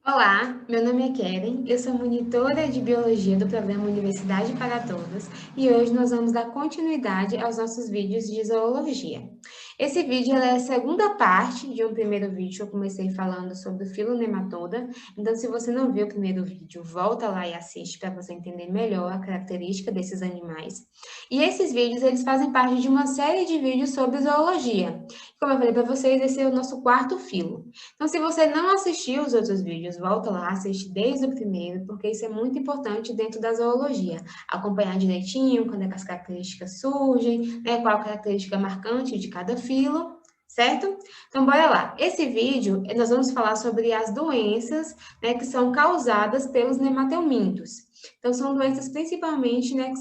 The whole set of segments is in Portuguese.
Olá, meu nome é Keren, eu sou monitora de Biologia do programa Universidade para Todos e hoje nós vamos dar continuidade aos nossos vídeos de zoologia. Esse vídeo é a segunda parte de um primeiro vídeo que eu comecei falando sobre o filo nematoda, então se você não viu o primeiro vídeo, volta lá e assiste para você entender melhor a característica desses animais. E esses vídeos, eles fazem parte de uma série de vídeos sobre zoologia. Como eu falei para vocês, esse é o nosso quarto filo. Então, se você não assistiu os outros vídeos, volta lá, assiste desde o primeiro, porque isso é muito importante dentro da zoologia. Acompanhar direitinho quando é que as características surgem, né, qual a característica marcante de cada filo, certo? Então, bora lá. Esse vídeo, nós vamos falar sobre as doenças, né, que são causadas pelos nematelmintos. Então, são doenças principalmente, né,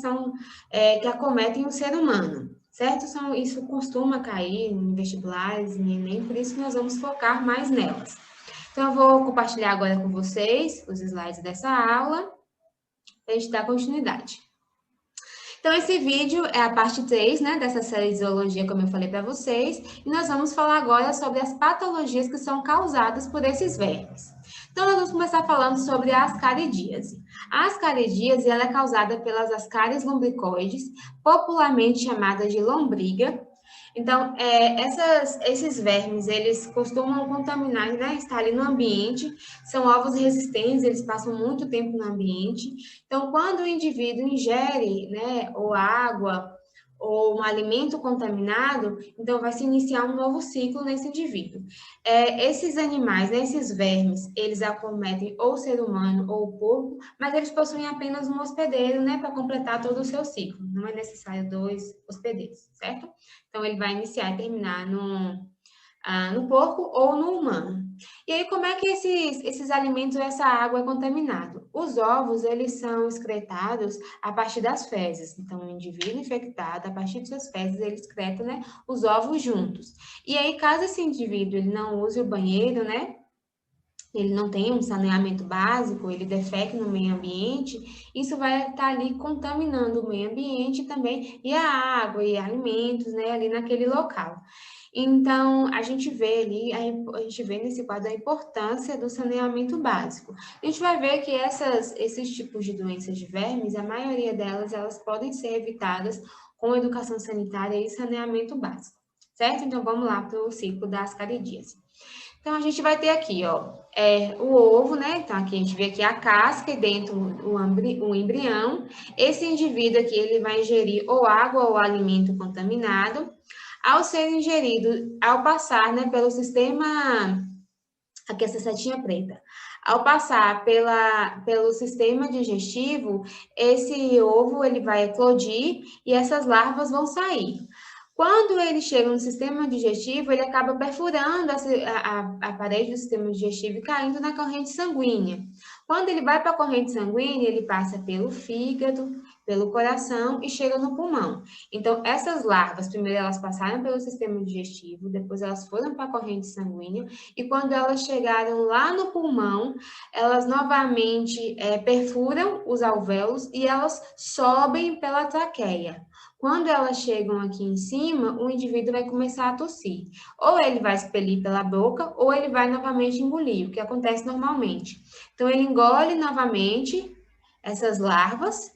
que acometem o ser humano. Certo? Isso costuma cair em vestibulares, em Enem, por isso nós vamos focar mais nelas. Então, eu vou compartilhar agora com vocês os slides dessa aula, para a gente dar continuidade. Então, esse vídeo é a parte 3, né, dessa série de zoologia, como eu falei para vocês, e nós vamos falar agora sobre as patologias que são causadas por esses vermes. Então, nós vamos começar falando sobre a ascaridíase. A ascaridíase, ela é causada pelas ascárias lumbricoides, popularmente chamada de lombriga. Então, esses vermes, eles costumam contaminar, né, estar ali no ambiente, são ovos resistentes, eles passam muito tempo no ambiente. Então, quando o indivíduo ingere, né, ou água ou um alimento contaminado, então vai se iniciar um novo ciclo nesse indivíduo. Esses animais, né, esses vermes, eles acometem ou o ser humano ou o porco, mas eles possuem apenas um hospedeiro, né, para completar todo o seu ciclo. Não é necessário dois hospedeiros, certo? Então, ele vai iniciar e terminar no porco ou no humano. E aí, como é que esses alimentos, essa água é contaminado? Os ovos, eles são excretados a partir das fezes. Então, o indivíduo infectado, a partir de suas fezes, ele excreta, né, os ovos juntos. E aí, caso esse indivíduo ele não use o banheiro, né, ele não tem um saneamento básico, ele defeque no meio ambiente, isso vai estar ali contaminando o meio ambiente também, e a água e alimentos, né, ali naquele local. Então, a gente vê ali, a gente vê nesse quadro a importância do saneamento básico. A gente vai ver que esses tipos de doenças de vermes, a maioria delas, elas podem ser evitadas com educação sanitária e saneamento básico, certo? Então, vamos lá para o ciclo das ascaridíase. Então, a gente vai ter aqui, ó, o ovo, né? Então, aqui a gente vê aqui a casca e dentro o embrião. Esse indivíduo aqui, ele vai ingerir ou água ou alimento contaminado. Ao ser ingerido, ao passar, né, pelo sistema, aqui essa setinha preta, ao passar pelo sistema digestivo, esse ovo, ele vai eclodir e essas larvas vão sair. Quando ele chega no sistema digestivo, ele acaba perfurando a parede do sistema digestivo e caindo na corrente sanguínea. Quando ele vai para a corrente sanguínea, ele passa pelo fígado, pelo coração e chega no pulmão. Então, essas larvas, primeiro elas passaram pelo sistema digestivo, depois elas foram para a corrente sanguínea, e quando elas chegaram lá no pulmão, elas novamente perfuram os alvéolos e elas sobem pela traqueia. Quando elas chegam aqui em cima, o indivíduo vai começar a tossir. Ou ele vai expelir pela boca, ou ele vai novamente engolir, o que acontece normalmente. Então, ele engole novamente essas larvas,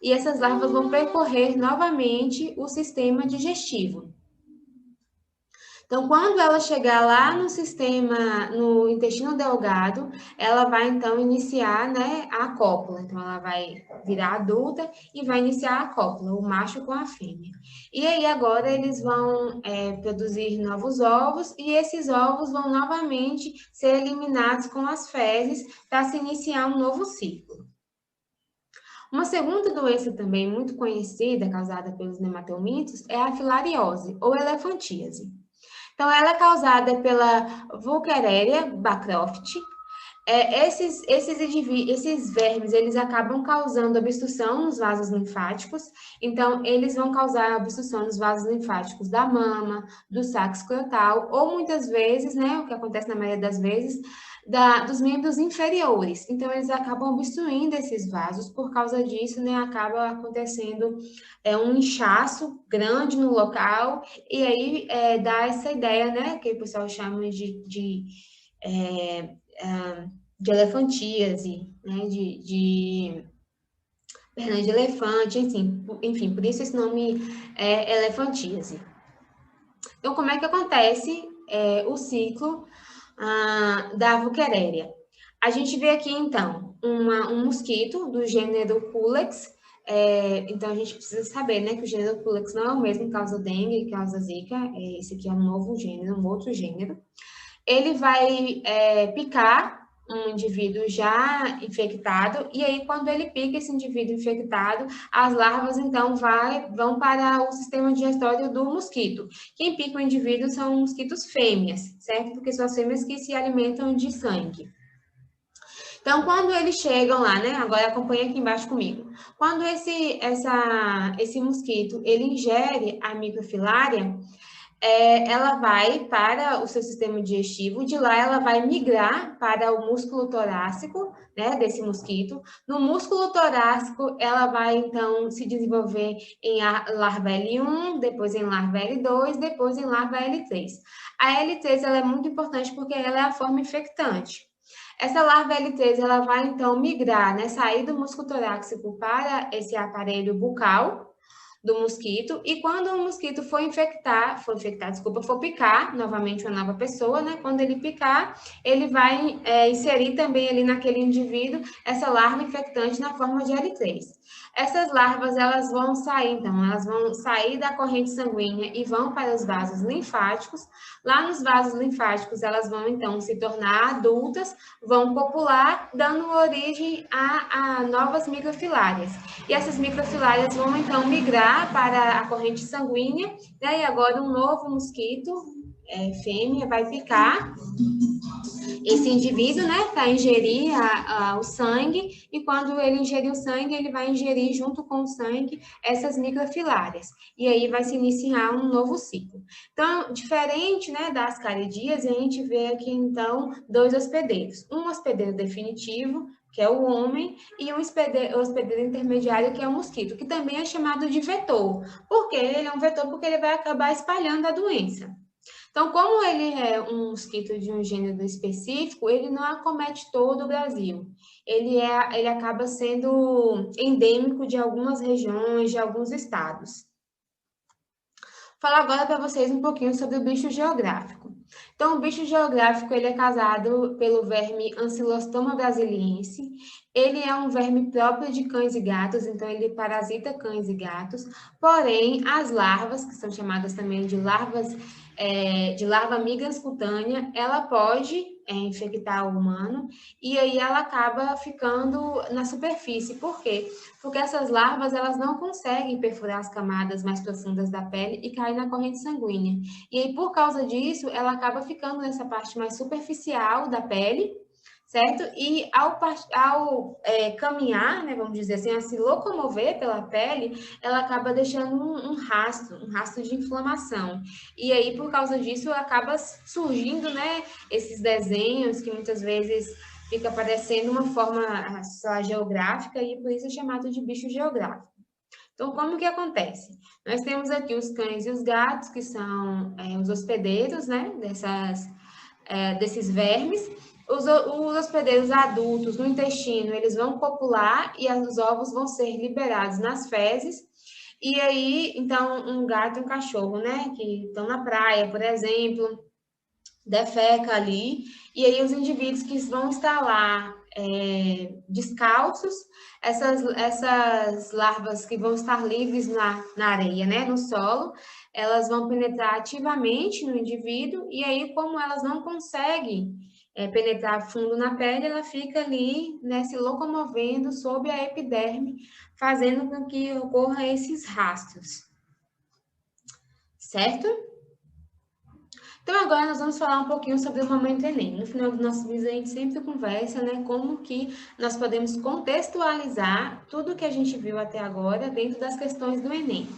e essas larvas vão percorrer novamente o sistema digestivo. Então, quando ela chegar lá no sistema, no intestino delgado, ela vai então iniciar, né, a cópula. Então, ela vai virar adulta e vai iniciar a cópula, o macho com a fêmea. E aí, agora, eles vão produzir novos ovos e esses ovos vão novamente ser eliminados com as fezes para se iniciar um novo ciclo. Uma segunda doença também muito conhecida, causada pelos nematelmintos, é a filariose, ou elefantíase. Então, ela é causada pela Wuchereria bancroft. Esses vermes, eles acabam causando obstrução nos vasos linfáticos. Então, eles vão causar obstrução nos vasos linfáticos da mama, do saco escrotal, ou muitas vezes, né, o que acontece na maioria das vezes, dos membros inferiores. Então, eles acabam obstruindo esses vasos, por causa disso, né, acaba acontecendo um inchaço grande no local, e aí dá essa ideia, né, que o pessoal chama elefantíase, né, de perna de elefante, enfim, por isso esse nome é elefantíase. Então, como é que acontece o ciclo da Wuchereria? A gente vê aqui, então, um mosquito do gênero Culex. Então, a gente precisa saber, né, que o gênero Culex não é o mesmo que causa dengue, que causa zika. Esse aqui é um novo gênero, um outro gênero. Ele vai picar um indivíduo já infectado, e aí, quando ele pica esse indivíduo infectado, as larvas, então, vão para o sistema digestório do mosquito. Quem pica o indivíduo são mosquitos fêmeas, certo? Porque são as fêmeas que se alimentam de sangue. Então, quando eles chegam lá, né? Agora acompanha aqui embaixo comigo. Quando esse mosquito, ele ingere a microfilária, ela vai para o seu sistema digestivo, de lá ela vai migrar para o músculo torácico, né, desse mosquito. No músculo torácico, ela vai, então, se desenvolver em larva L1, depois em larva L2, depois em larva L3. A L3, ela é muito importante porque ela é a forma infectante. Essa larva L3, ela vai, então, migrar, né, sair do músculo torácico para esse aparelho bucal do mosquito, e quando o mosquito for picar novamente uma nova pessoa, né? Quando ele picar, ele vai inserir também ali naquele indivíduo essa larva infectante na forma de L3. Essas larvas, elas vão sair, então, elas vão sair da corrente sanguínea e vão para os vasos linfáticos. Lá nos vasos linfáticos, elas vão, então, se tornar adultas, vão copular, dando origem a novas microfilárias. E essas microfilárias vão, então, migrar para a corrente sanguínea, né? E agora um novo mosquito, fêmea, vai picar esse indivíduo, né, para ingerir o sangue, e quando ele ingerir o sangue, ele vai ingerir junto com o sangue essas microfilárias, e aí vai se iniciar um novo ciclo. Então, diferente, né, das caridias, a gente vê aqui, então, dois hospedeiros. Um hospedeiro definitivo, que é o homem, e um hospedeiro intermediário, que é o mosquito, que também é chamado de vetor. Por quê? Ele é um vetor porque ele vai acabar espalhando a doença. Então, como ele é um mosquito de um gênero específico, ele não acomete todo o Brasil. Ele acaba sendo endêmico de algumas regiões, de alguns estados. Vou falar agora para vocês um pouquinho sobre o bicho geográfico. Então, o bicho geográfico, ele é causado pelo verme Ancylostoma brasiliense. Ele é um verme próprio de cães e gatos, então ele parasita cães e gatos. Porém, as larvas, que são chamadas também de larva migrans cutânea, ela pode infectar o humano, e aí ela acaba ficando na superfície. Por quê? Porque essas larvas, elas não conseguem perfurar as camadas mais profundas da pele e cair na corrente sanguínea. E aí, por causa disso, ela acaba ficando nessa parte mais superficial da pele, certo? E ao caminhar, né, vamos dizer assim, a se locomover pela pele, ela acaba deixando um rastro de inflamação. E aí, por causa disso, acaba surgindo, né, esses desenhos que muitas vezes fica parecendo uma forma só geográfica, e por isso é chamado de bicho geográfico. Então, como que acontece? Nós temos aqui os cães e os gatos, que são os hospedeiros, né, desses vermes. Os hospedeiros adultos no intestino, eles vão copular e os ovos vão ser liberados nas fezes. E aí, então, um gato e um cachorro, né, que estão na praia, por exemplo, defeca ali, e aí os indivíduos que vão estar lá descalços, essas larvas que vão estar livres na areia, né, no solo, elas vão penetrar ativamente no indivíduo, e aí, como elas não conseguem penetrar fundo na pele, ela fica ali, né, se locomovendo sob a epiderme, fazendo com que ocorra esses rastros. Certo? Então, agora nós vamos falar um pouquinho sobre o momento Enem. No final do nosso vídeo, a gente sempre conversa, né, como que nós podemos contextualizar tudo que a gente viu até agora dentro das questões do Enem.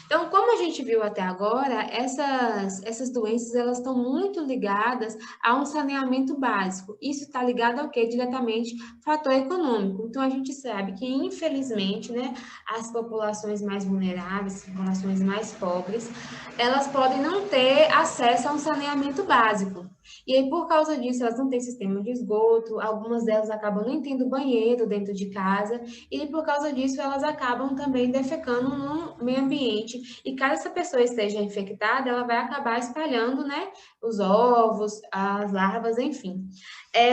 Então, como a gente viu até agora, essas doenças elas estão muito ligadas a um saneamento básico. Isso está ligado ao quê? Diretamente fator econômico. Então, a gente sabe que, infelizmente, né, as populações mais vulneráveis, as populações mais pobres, elas podem não ter acesso a um saneamento básico. E aí, por causa disso, elas não têm sistema de esgoto, algumas delas acabam nem tendo banheiro dentro de casa, e por causa disso, elas acabam também defecando no meio ambiente. E caso essa pessoa esteja infectada, ela vai acabar espalhando, né, os ovos, as larvas, enfim.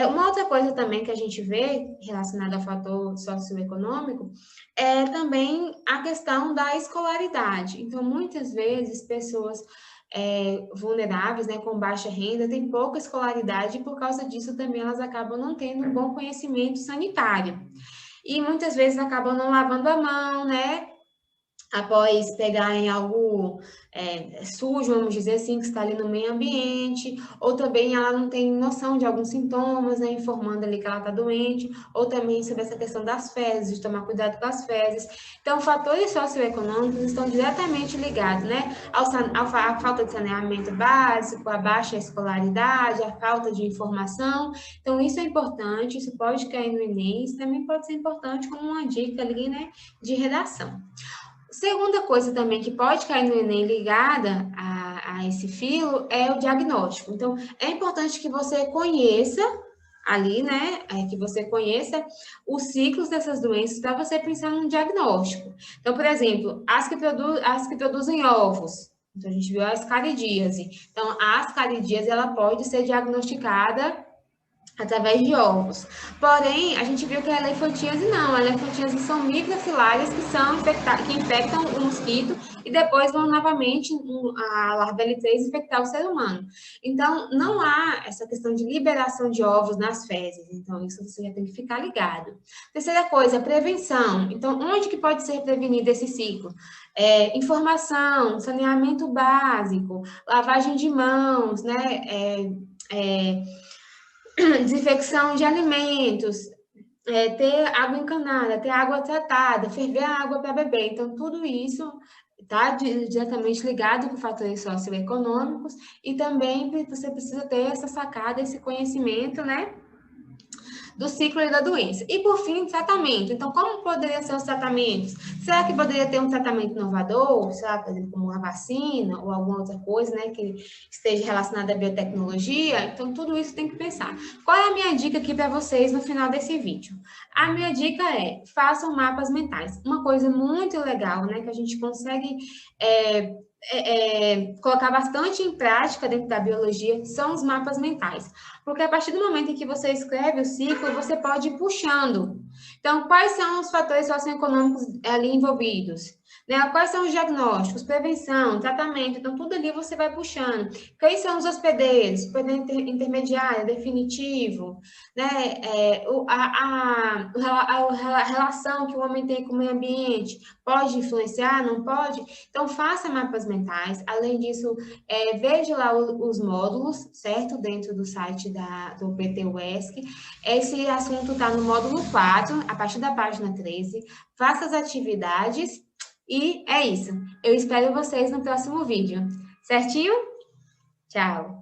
Uma outra coisa também que a gente vê relacionada ao fator socioeconômico é também a questão da escolaridade. Então, muitas vezes, pessoas vulneráveis, né, com baixa renda, têm pouca escolaridade e por causa disso também elas acabam não tendo um bom conhecimento sanitário. E muitas vezes acabam não lavando a mão, né? Após pegarem algo sujo, vamos dizer assim, que está ali no meio ambiente, ou também ela não tem noção de alguns sintomas, né, informando ali que ela está doente, ou também sobre essa questão das fezes, de tomar cuidado com as fezes. Então, fatores socioeconômicos estão diretamente ligados, né, à falta de saneamento básico, à baixa escolaridade, à falta de informação. Então, isso é importante, isso pode cair no Enem, isso também pode ser importante como uma dica ali, né, de redação. Segunda coisa também que pode cair no Enem ligada a esse filo é o diagnóstico. Então, é importante que você conheça ali, né? Que você conheça os ciclos dessas doenças para você pensar num diagnóstico. Então, por exemplo, as que produzem ovos. Então, a gente viu a ascaridíase. Então, a ascaridíase, ela pode ser diagnosticada através de ovos. Porém, a gente viu que a elefantíase não. A elefantíase são microfilárias que infectam o mosquito e depois vão novamente a larva L3 infectar o ser humano. Então, não há essa questão de liberação de ovos nas fezes. Então, isso você já tem que ficar ligado. Terceira coisa, prevenção. Então, onde que pode ser prevenido esse ciclo? Informação, saneamento básico, lavagem de mãos, né? Desinfecção de alimentos, ter água encanada, ter água tratada, ferver a água para beber. Então, tudo isso está diretamente ligado com fatores socioeconômicos e também você precisa ter essa sacada, esse conhecimento, né? Do ciclo e da doença. E, por fim, tratamento. Então, como poderiam ser os tratamentos? Será que poderia ter um tratamento inovador? Será, por exemplo, como uma vacina ou alguma outra coisa, né, que esteja relacionada à biotecnologia? Então, tudo isso tem que pensar. Qual é a minha dica aqui para vocês no final desse vídeo? A minha dica é, façam mapas mentais. Uma coisa muito legal, né, que a gente consegue colocar bastante em prática dentro da biologia são os mapas mentais. Porque a partir do momento em que você escreve o ciclo, você pode ir puxando. Então, quais são os fatores socioeconômicos ali envolvidos? Né? Quais são os diagnósticos, prevenção, tratamento? Então, tudo ali você vai puxando. Quem são os hospedeiros? Hospedeiro intermediário, definitivo, né? A relação que o homem tem com o meio ambiente pode influenciar, não pode? Então, faça mapas mentais. Além disso, veja lá os módulos, certo? Dentro do site do PT UESC. Esse assunto está no módulo 4, a partir da página 13. Faça as atividades e é isso. Eu espero vocês no próximo vídeo. Certinho? Tchau!